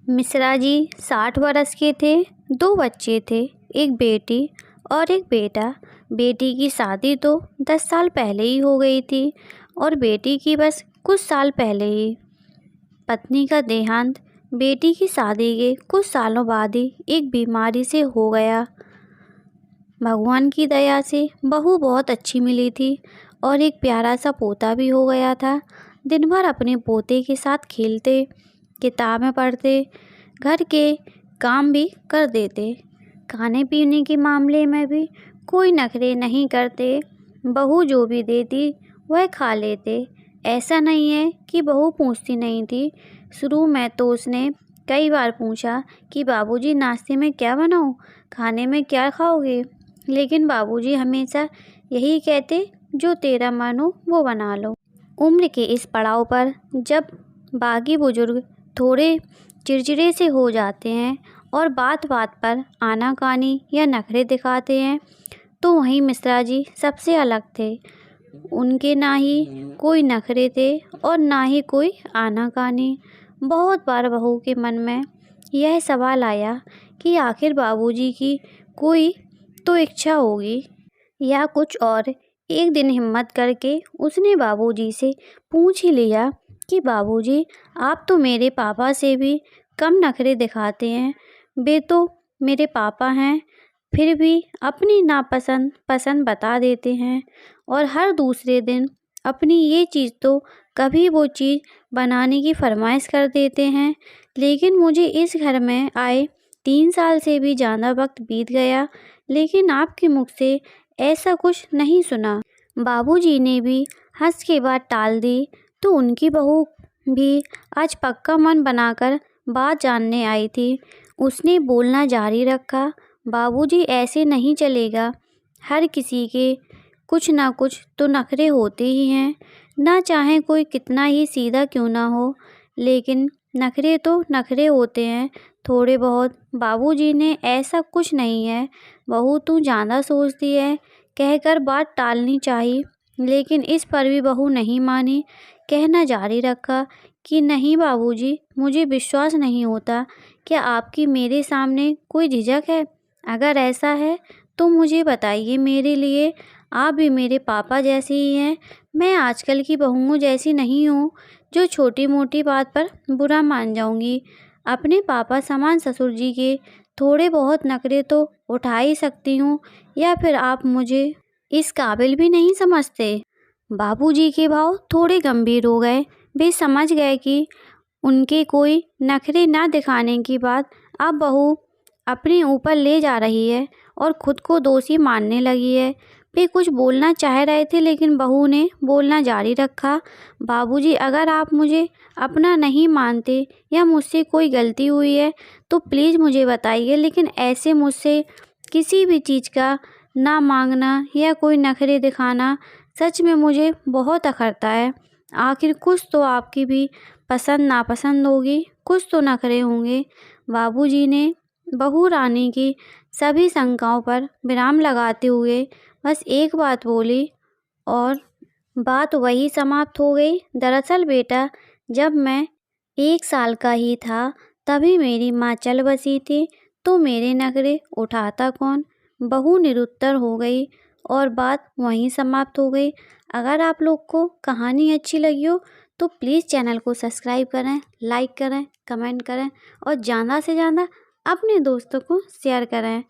मिश्रा जी 60 बरस के थे। 2 बच्चे थे, एक बेटी और एक बेटा। बेटी की शादी तो 10 साल पहले ही हो गई थी और बेटी की बस कुछ साल पहले ही। पत्नी का देहांत बेटी की शादी के कुछ सालों बाद ही एक बीमारी से हो गया। भगवान की दया से बहू बहुत अच्छी मिली थी और एक प्यारा सा पोता भी हो गया था। दिन भर अपने पोते के साथ खेलते, किताबें पढ़ते, घर के काम भी कर देते। खाने पीने के मामले में भी कोई नखरे नहीं करते। बहू जो भी देती वह खा लेते। ऐसा नहीं है कि बहू पूछती नहीं थी। शुरू में तो उसने कई बार पूछा कि बाबूजी नाश्ते में क्या बनाऊं, खाने में क्या खाओगे, लेकिन बाबूजी हमेशा यही कहते जो तेरा मन हो वो बना लो। उम्र के इस पड़ाव पर जब बाकी बुजुर्ग थोड़े चिड़चिड़े से हो जाते हैं और बात बात पर आनाकानी या नखरे दिखाते हैं, तो वहीं मिश्रा जी सबसे अलग थे। उनके ना ही कोई नखरे थे और ना ही कोई आनाकानी। बहुत बार बहू के मन में यह सवाल आया कि आखिर बाबूजी की कोई तो इच्छा होगी या कुछ और। एक दिन हिम्मत करके उसने बाबूजी से पूछ ही लिया कि बाबूजी, आप तो मेरे पापा से भी कम नखरे दिखाते हैं। वे तो मेरे पापा हैं, फिर भी अपनी नापसंद पसंद बता देते हैं और हर दूसरे दिन अपनी ये चीज़ तो कभी वो चीज़ बनाने की फरमाइश कर देते हैं। लेकिन मुझे इस घर में आए 3 साल से भी ज़्यादा वक्त बीत गया, लेकिन आपके मुख से ऐसा कुछ नहीं सुना। बाबूजी ने भी हंस के बात टाल दी तो उनकी बहू भी आज पक्का मन बनाकर बात जानने आई थी। उसने बोलना जारी रखा, बाबूजी ऐसे नहीं चलेगा। हर किसी के कुछ ना कुछ तो नखरे होते ही हैं, ना चाहे कोई कितना ही सीधा क्यों ना हो, लेकिन नखरे तो नखरे होते हैं थोड़े बहुत। बाबूजी ने ऐसा कुछ नहीं है, बहू तू ज़्यादा सोचती है, कहकर बात टालनी चाहिए, लेकिन इस पर भी बहू नहीं मानी। कहना जारी रखा कि नहीं बाबूजी, मुझे विश्वास नहीं होता। क्या आपकी मेरे सामने कोई झिझक है? अगर ऐसा है तो मुझे बताइए। मेरे लिए आप भी मेरे पापा जैसे ही हैं। मैं आजकल की बहुओं जैसी नहीं हूँ जो छोटी मोटी बात पर बुरा मान जाऊँगी। अपने पापा समान ससुर जी के थोड़े बहुत नखरे तो उठा ही सकती हूँ, या फिर आप मुझे इस काबिल भी नहीं समझते? बाबूजी के भाव थोड़े गंभीर हो गए। वे समझ गए कि उनके कोई नखरे ना दिखाने की बात अब बहू अपने ऊपर ले जा रही है और खुद को दोषी मानने लगी है। वे कुछ बोलना चाह रहे थे, लेकिन बहू ने बोलना जारी रखा, बाबूजी, अगर आप मुझे अपना नहीं मानते या मुझसे कोई गलती हुई है तो प्लीज़ मुझे बताइए, लेकिन ऐसे मुझसे किसी भी चीज़ का ना मांगना या कोई नखरे दिखाना सच में मुझे बहुत अखरता है। आखिर कुछ तो आपकी भी पसंद नापसंद होगी, कुछ तो नखरे होंगे। बाबूजी ने बहू रानी की सभी शंकाओं पर विराम लगाते हुए बस एक बात बोली और बात वही समाप्त हो गई। दरअसल बेटा, जब मैं 1 साल का ही था तभी मेरी माँ चल बसी थी, तो मेरे नखरे उठाता कौन? बहू निरुत्तर हो गई और बात वहीं समाप्त हो गई। अगर आप लोग को कहानी अच्छी लगी हो तो प्लीज़ चैनल को सब्सक्राइब करें, लाइक करें, कमेंट करें और ज़्यादा से ज़्यादा अपने दोस्तों को शेयर करें।